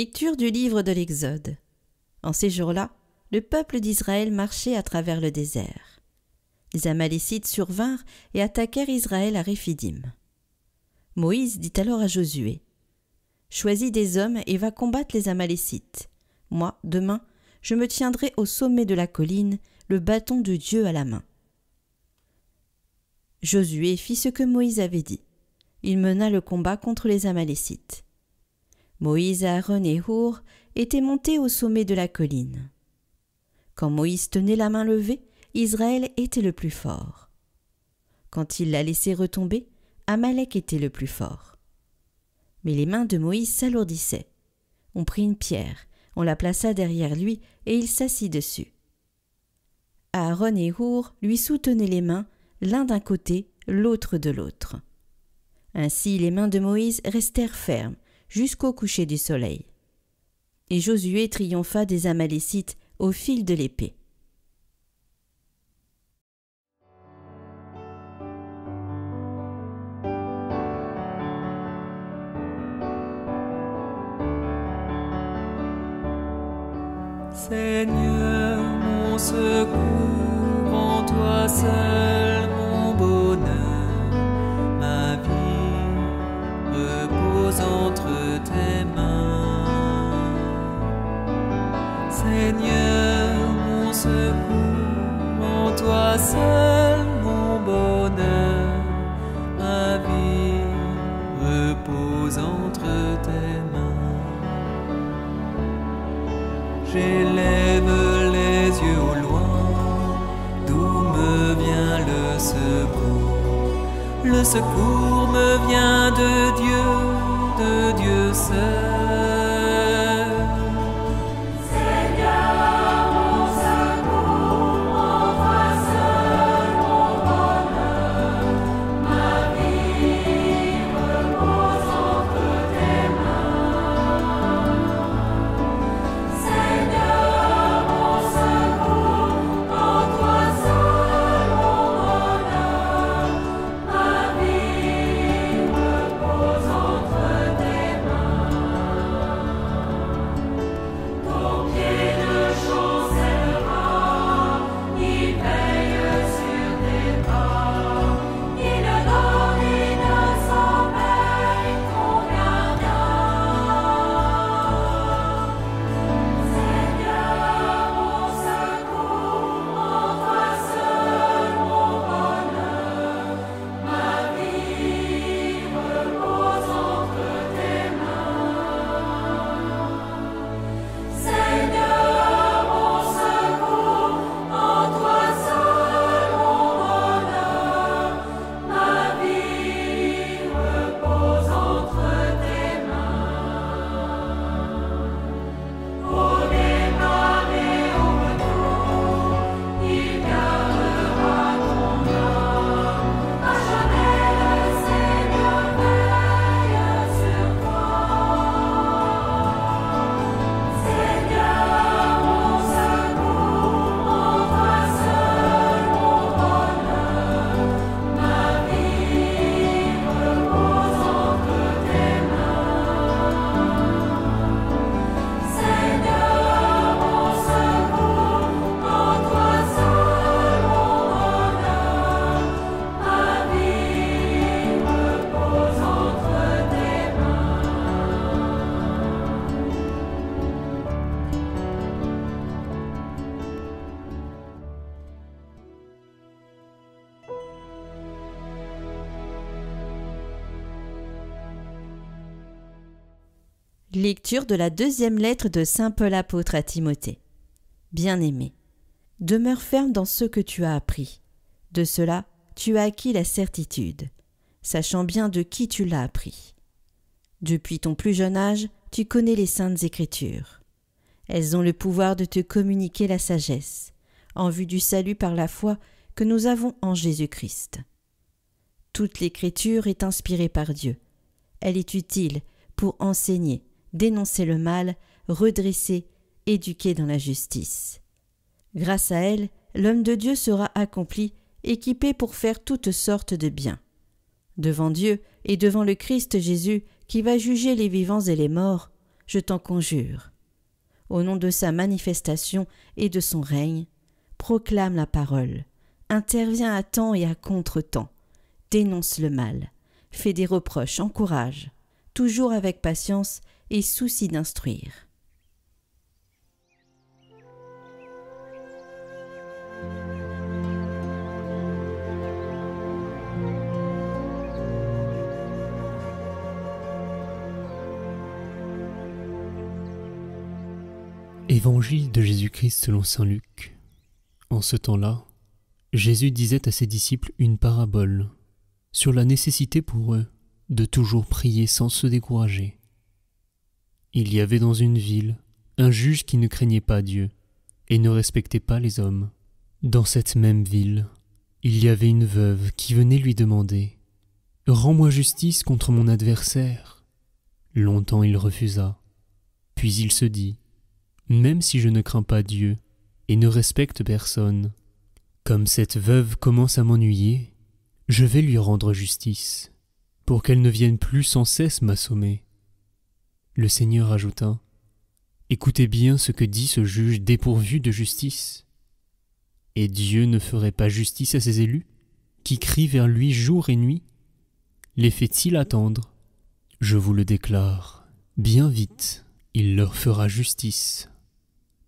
Lecture du livre de l'Exode. En ces jours-là, le peuple d'Israël marchait à travers le désert. Les Amalécites survinrent et attaquèrent Israël à Réphidim. Moïse dit alors à Josué : « Choisis des hommes et va combattre les Amalécites. Moi, demain, je me tiendrai au sommet de la colline, le bâton de Dieu à la main. » Josué fit ce que Moïse avait dit. Il mena le combat contre les Amalécites. Moïse, Aaron et Hour étaient montés au sommet de la colline. Quand Moïse tenait la main levée, Israël était le plus fort. Quand il la laissait retomber, Amalek était le plus fort. Mais les mains de Moïse s'alourdissaient. On prit une pierre, on la plaça derrière lui et il s'assit dessus. Aaron et Hour lui soutenaient les mains, l'un d'un côté, l'autre de l'autre. Ainsi les mains de Moïse restèrent fermes jusqu'au coucher du soleil. Et Josué triompha des Amalécites au fil de l'épée. Seigneur, mon secours, en toi seul mon bonheur, ma vie repose entre tes mains. Seigneur, mon secours, en toi seul mon bonheur, ma vie repose entre tes mains. J'élève les yeux au loin, d'où me vient le secours. Le secours me vient de Dieu seul. Seigneur, mon secours, en toi seul mon bonheur, ma vie repose entre tes mains. Seigneur, mon secours, en toi seul mon bonheur, ma vie repose entre tes mains. Ton pied ne chancellera, il veille sur tes pas, il ne donne et ne sommeille ton gardien. Seigneur, mon secours, en toi seul mon bonheur, ma vie repose entre tes mains. Seigneur, mon secours, en toi seul mon bonheur, ma vie repose entre tes mains. Au départ et au retour, il gardera ton âme. À jamais le Seigneur veille sur toi. Seigneur, mon secours, en toi seul mon bonheur, ma vie repose entre tes mains. Seigneur, mon secours, en toi seul mon bonheur, ma vie repose entre tes mains. Lecture de la deuxième lettre de saint Paul apôtre à Timothée. Bien-aimé, demeure ferme dans ce que tu as appris. De cela, tu as acquis la certitude, sachant bien de qui tu l'as appris. Depuis ton plus jeune âge, tu connais les saintes Écritures. Elles ont le pouvoir de te communiquer la sagesse, en vue du salut par la foi que nous avons en Jésus-Christ. Toute l'Écriture est inspirée par Dieu. Elle est utile pour enseigner, dénoncer le mal, redresser, éduquer dans la justice. Grâce à elle, l'homme de Dieu sera accompli, équipé pour faire toutes sortes de biens. Devant Dieu et devant le Christ Jésus, qui va juger les vivants et les morts, je t'en conjure. Au nom de sa manifestation et de son règne, proclame la parole, interviens à temps et à contre-temps, dénonce le mal, fais des reproches, encourage, toujours avec patience et souci d'instruire. Évangile de Jésus-Christ selon saint Luc. En ce temps-là, Jésus disait à ses disciples une parabole sur la nécessité pour eux de toujours prier sans se décourager. Il y avait dans une ville un juge qui ne craignait pas Dieu et ne respectait pas les hommes. Dans cette même ville, il y avait une veuve qui venait lui demander « Rends-moi justice contre mon adversaire ». Longtemps il refusa, puis il se dit « Même si je ne crains pas Dieu et ne respecte personne, comme cette veuve commence à m'ennuyer, je vais lui rendre justice, pour qu'elle ne vienne plus sans cesse m'assommer. » Le Seigneur ajouta « Écoutez bien ce que dit ce juge dépourvu de justice. Et Dieu ne ferait pas justice à ses élus, qui crient vers lui jour et nuit? Les fait-il attendre? Je vous le déclare, bien vite, il leur fera justice.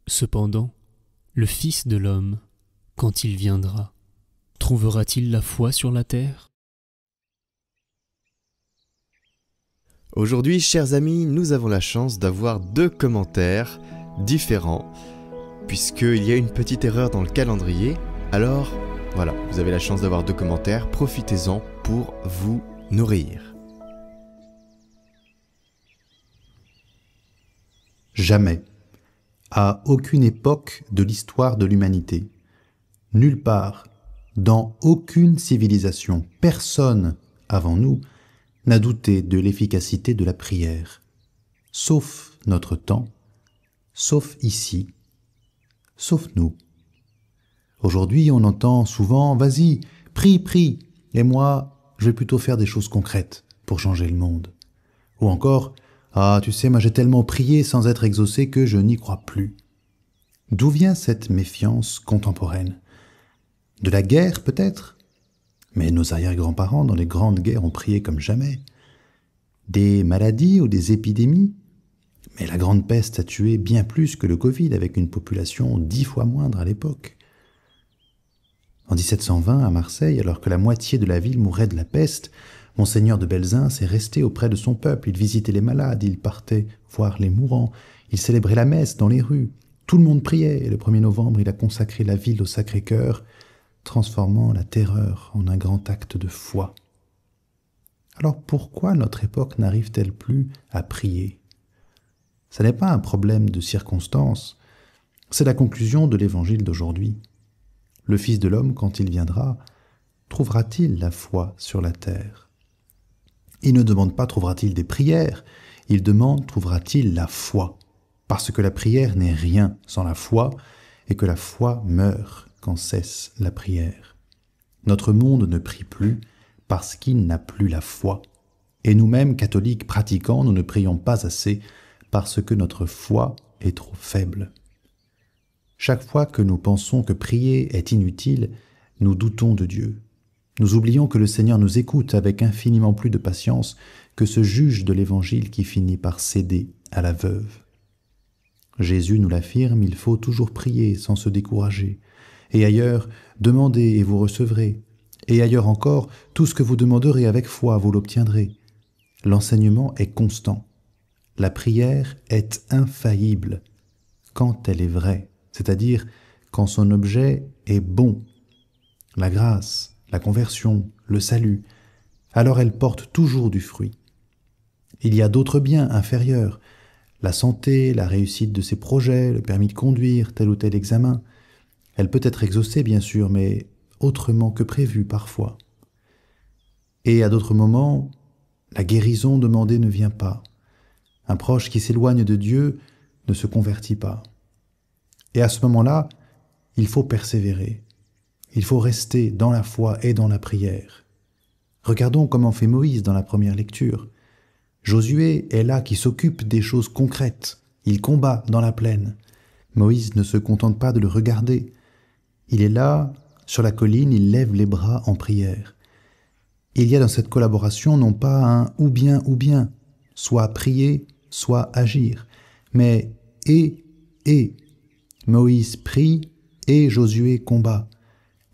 Cependant, le Fils de l'homme, quand il viendra, trouvera-t-il la foi sur la terre ? Aujourd'hui, chers amis, nous avons la chance d'avoir 2 commentaires différents, puisqu'il y a une petite erreur dans le calendrier. Alors, voilà, vous avez la chance d'avoir 2 commentaires, profitez-en pour vous nourrir. Jamais, à aucune époque de l'histoire de l'humanité, nulle part, dans aucune civilisation, personne avant nous n'a douté de l'efficacité de la prière, sauf notre temps, sauf ici, sauf nous. Aujourd'hui, on entend souvent « Vas-y, prie, prie !» et moi, je vais plutôt faire des choses concrètes pour changer le monde. Ou encore « Ah, tu sais, moi j'ai tellement prié sans être exaucé que je n'y crois plus. » D'où vient cette méfiance contemporaine? De la guerre, peut-être? Mais nos arrière-grands-parents, dans les grandes guerres, ont prié comme jamais. Des maladies ou des épidémies? Mais la grande peste a tué bien plus que le Covid, avec une population 10 fois moindre à l'époque. En 1720, à Marseille, alors que la moitié de la ville mourait de la peste, Monseigneur de Belzins est resté auprès de son peuple. Il visitait les malades, il partait voir les mourants, il célébrait la messe dans les rues. Tout le monde priait, et le 1er novembre, il a consacré la ville au Sacré-Cœur, transformant la terreur en un grand acte de foi. Alors pourquoi notre époque n'arrive-t-elle plus à prier? Ce n'est pas un problème de circonstances, c'est la conclusion de l'évangile d'aujourd'hui. Le Fils de l'homme, quand il viendra, trouvera-t-il la foi sur la terre? Il ne demande pas trouvera-t-il des prières, il demande trouvera-t-il la foi, parce que la prière n'est rien sans la foi, et que la foi meurt quand cesse la prière. Notre monde ne prie plus parce qu'il n'a plus la foi. Et nous-mêmes, catholiques pratiquants, nous ne prions pas assez parce que notre foi est trop faible. Chaque fois que nous pensons que prier est inutile, nous doutons de Dieu. Nous oublions que le Seigneur nous écoute avec infiniment plus de patience que ce juge de l'Évangile qui finit par céder à la veuve. Jésus nous l'affirme, il faut toujours prier sans se décourager. Et ailleurs, demandez et vous recevrez. Et ailleurs encore, tout ce que vous demanderez avec foi, vous l'obtiendrez. L'enseignement est constant. La prière est infaillible quand elle est vraie, c'est-à-dire quand son objet est bon. La grâce, la conversion, le salut, alors elle porte toujours du fruit. Il y a d'autres biens inférieurs, la santé, la réussite de ses projets, le permis de conduire, tel ou tel examen. Elle peut être exaucée, bien sûr, mais autrement que prévu parfois. Et à d'autres moments, la guérison demandée ne vient pas. Un proche qui s'éloigne de Dieu ne se convertit pas. Et à ce moment-là, il faut persévérer. Il faut rester dans la foi et dans la prière. Regardons comment fait Moïse dans la première lecture. Josué est là qui s'occupe des choses concrètes. Il combat dans la plaine. Moïse ne se contente pas de le regarder. Il est là, sur la colline, il lève les bras en prière. Il y a dans cette collaboration non pas un ou bien, soit prier, soit agir, mais et. Moïse prie et Josué combat.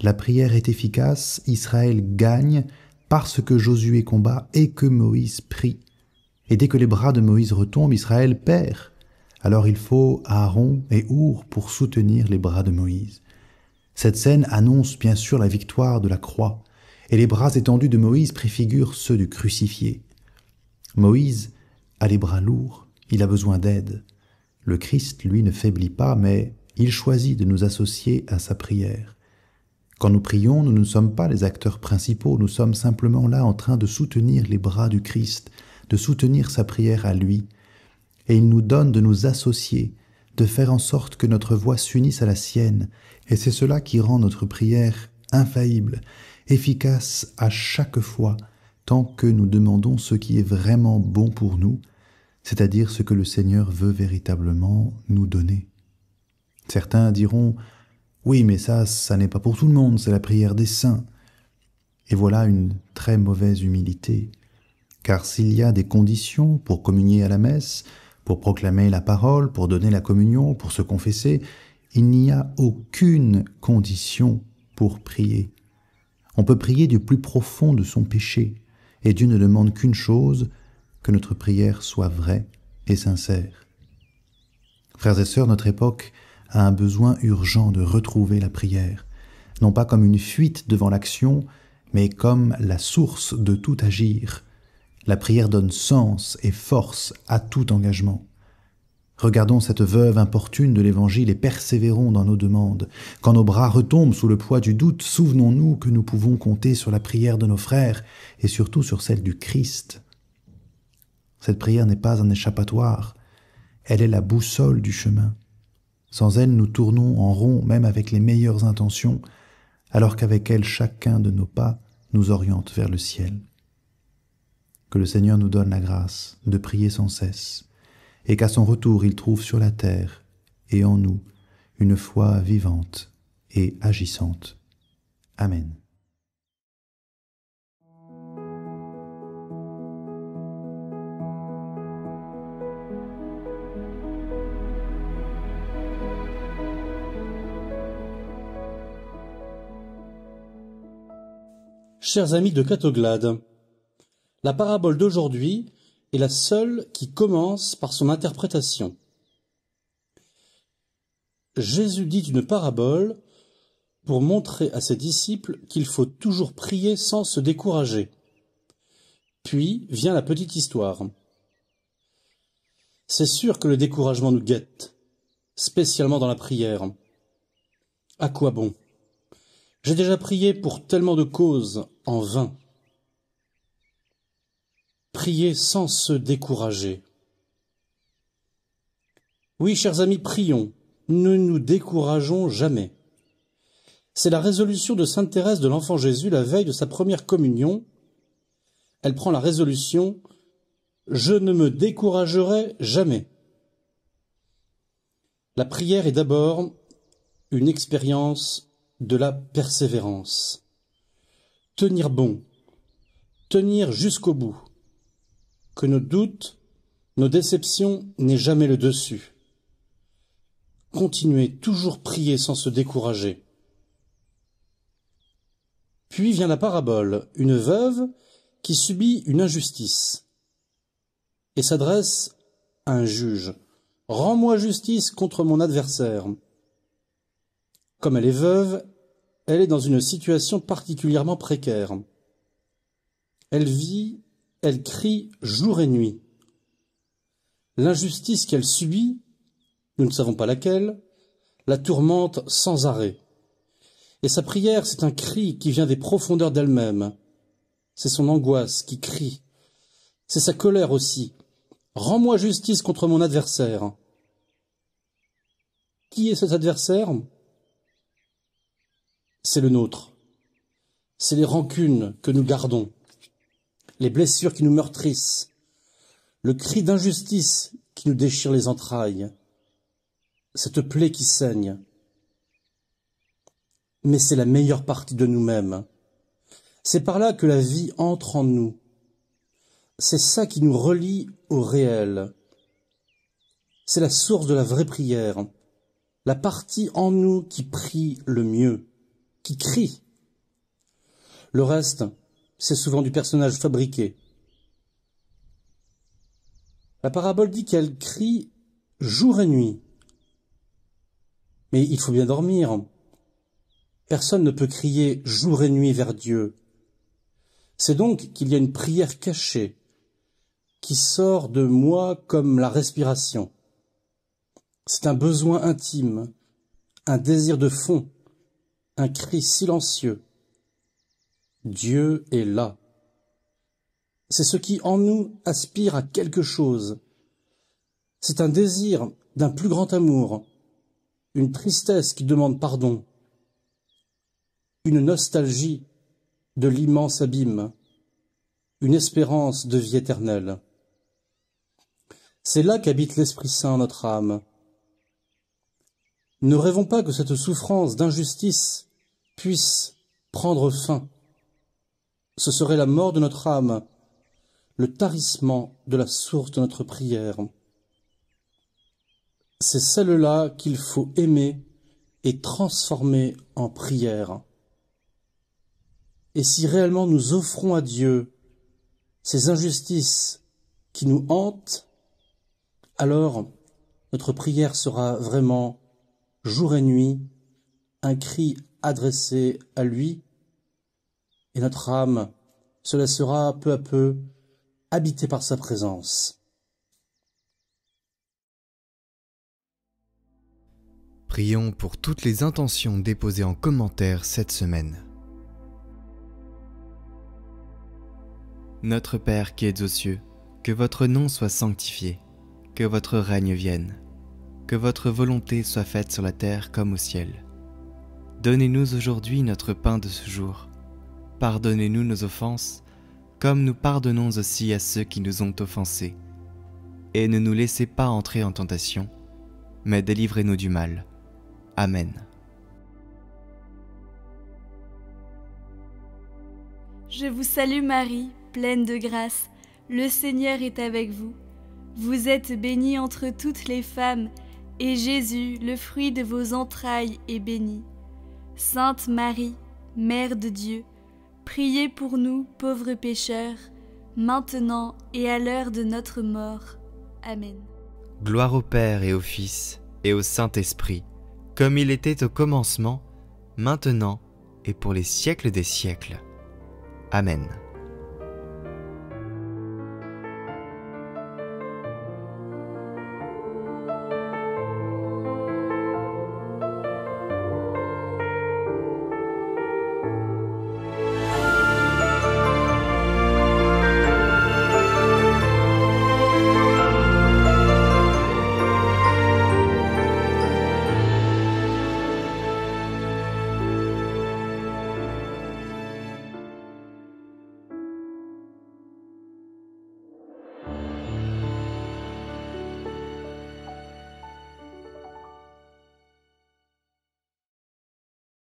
La prière est efficace, Israël gagne parce que Josué combat et que Moïse prie. Et dès que les bras de Moïse retombent, Israël perd. Alors il faut Aaron et Our pour soutenir les bras de Moïse. Cette scène annonce bien sûr la victoire de la croix, et les bras étendus de Moïse préfigurent ceux du crucifié. Moïse a les bras lourds, il a besoin d'aide. Le Christ, lui, ne faiblit pas, mais il choisit de nous associer à sa prière. Quand nous prions, nous ne sommes pas les acteurs principaux, nous sommes simplement là en train de soutenir les bras du Christ, de soutenir sa prière à lui. Et il nous donne de nous associer, de faire en sorte que notre voix s'unisse à la sienne. Et c'est cela qui rend notre prière infaillible, efficace à chaque fois, tant que nous demandons ce qui est vraiment bon pour nous, c'est-à-dire ce que le Seigneur veut véritablement nous donner. Certains diront « Oui, mais ça n'est pas pour tout le monde, c'est la prière des saints. » Et voilà une très mauvaise humilité. Car s'il y a des conditions pour communier à la messe, pour proclamer la parole, pour donner la communion, pour se confesser, il n'y a aucune condition pour prier. On peut prier du plus profond de son péché, et Dieu ne demande qu'une chose, que notre prière soit vraie et sincère. Frères et sœurs, notre époque a un besoin urgent de retrouver la prière, non pas comme une fuite devant l'action, mais comme la source de tout agir. La prière donne sens et force à tout engagement. Regardons cette veuve importune de l'Évangile et persévérons dans nos demandes. Quand nos bras retombent sous le poids du doute, souvenons-nous que nous pouvons compter sur la prière de nos frères et surtout sur celle du Christ. Cette prière n'est pas un échappatoire, elle est la boussole du chemin. Sans elle, nous tournons en rond, même avec les meilleures intentions, alors qu'avec elle, chacun de nos pas nous oriente vers le ciel. Que le Seigneur nous donne la grâce de prier sans cesse, et qu'à son retour, il trouve sur la terre et en nous une foi vivante et agissante. Amen. Chers amis de Catoglade, la parabole d'aujourd'hui est la seule qui commence par son interprétation. Jésus dit une parabole pour montrer à ses disciples qu'il faut toujours prier sans se décourager. Puis vient la petite histoire. C'est sûr que le découragement nous guette, spécialement dans la prière. À quoi bon ? J'ai déjà prié pour tellement de causes en vain. Prier sans se décourager. Oui, chers amis, prions. Ne nous décourageons jamais. C'est la résolution de sainte Thérèse de l'Enfant Jésus la veille de sa première communion. Elle prend la résolution « Je ne me découragerai jamais ». La prière est d'abord une expérience de la persévérance. Tenir bon, tenir jusqu'au bout. Que nos doutes, nos déceptions n'aient jamais le dessus. Continuer, toujours prier sans se décourager. Puis vient la parabole, une veuve qui subit une injustice et s'adresse à un juge. « Rends-moi justice contre mon adversaire ». Comme elle est veuve, elle est dans une situation particulièrement précaire. Elle vit, elle crie jour et nuit. L'injustice qu'elle subit, nous ne savons pas laquelle, la tourmente sans arrêt. Et sa prière, c'est un cri qui vient des profondeurs d'elle-même. C'est son angoisse qui crie. C'est sa colère aussi. « Rends-moi justice contre mon adversaire ». Qui est cet adversaire ? C'est le nôtre. C'est les rancunes que nous gardons, les blessures qui nous meurtrissent, le cri d'injustice qui nous déchire les entrailles, cette plaie qui saigne. Mais c'est la meilleure partie de nous-mêmes. C'est par là que la vie entre en nous. C'est ça qui nous relie au réel. C'est la source de la vraie prière, la partie en nous qui prie le mieux, qui crie. Le reste, c'est souvent du personnage fabriqué. La parabole dit qu'elle crie jour et nuit. Mais il faut bien dormir. Personne ne peut crier jour et nuit vers Dieu. C'est donc qu'il y a une prière cachée qui sort de moi comme la respiration. C'est un besoin intime, un désir de fond, un cri silencieux. Dieu est là. C'est ce qui en nous aspire à quelque chose. C'est un désir d'un plus grand amour, une tristesse qui demande pardon, une nostalgie de l'immense abîme, une espérance de vie éternelle. C'est là qu'habite l'Esprit Saint, notre âme. Ne rêvons pas que cette souffrance d'injustice puisse prendre fin. Ce serait la mort de notre âme, le tarissement de la source de notre prière. C'est celle-là qu'il faut aimer et transformer en prière. Et si réellement nous offrons à Dieu ces injustices qui nous hantent, alors notre prière sera vraiment jour et nuit, un cri adressé à lui, et notre âme se laissera peu à peu habiter par sa présence. Prions pour toutes les intentions déposées en commentaire cette semaine. Notre Père qui es aux cieux, que votre nom soit sanctifié, que votre règne vienne, que votre volonté soit faite sur la terre comme au ciel. Donnez-nous aujourd'hui notre pain de ce jour. Pardonnez-nous nos offenses, comme nous pardonnons aussi à ceux qui nous ont offensés. Et ne nous laissez pas entrer en tentation, mais délivrez-nous du mal. Amen. Je vous salue Marie, pleine de grâce, le Seigneur est avec vous. Vous êtes bénie entre toutes les femmes, et Jésus, le fruit de vos entrailles, est béni. Sainte Marie, Mère de Dieu, priez pour nous, pauvres pécheurs, maintenant et à l'heure de notre mort. Amen. Gloire au Père et au Fils et au Saint-Esprit, comme il était au commencement, maintenant et pour les siècles des siècles. Amen.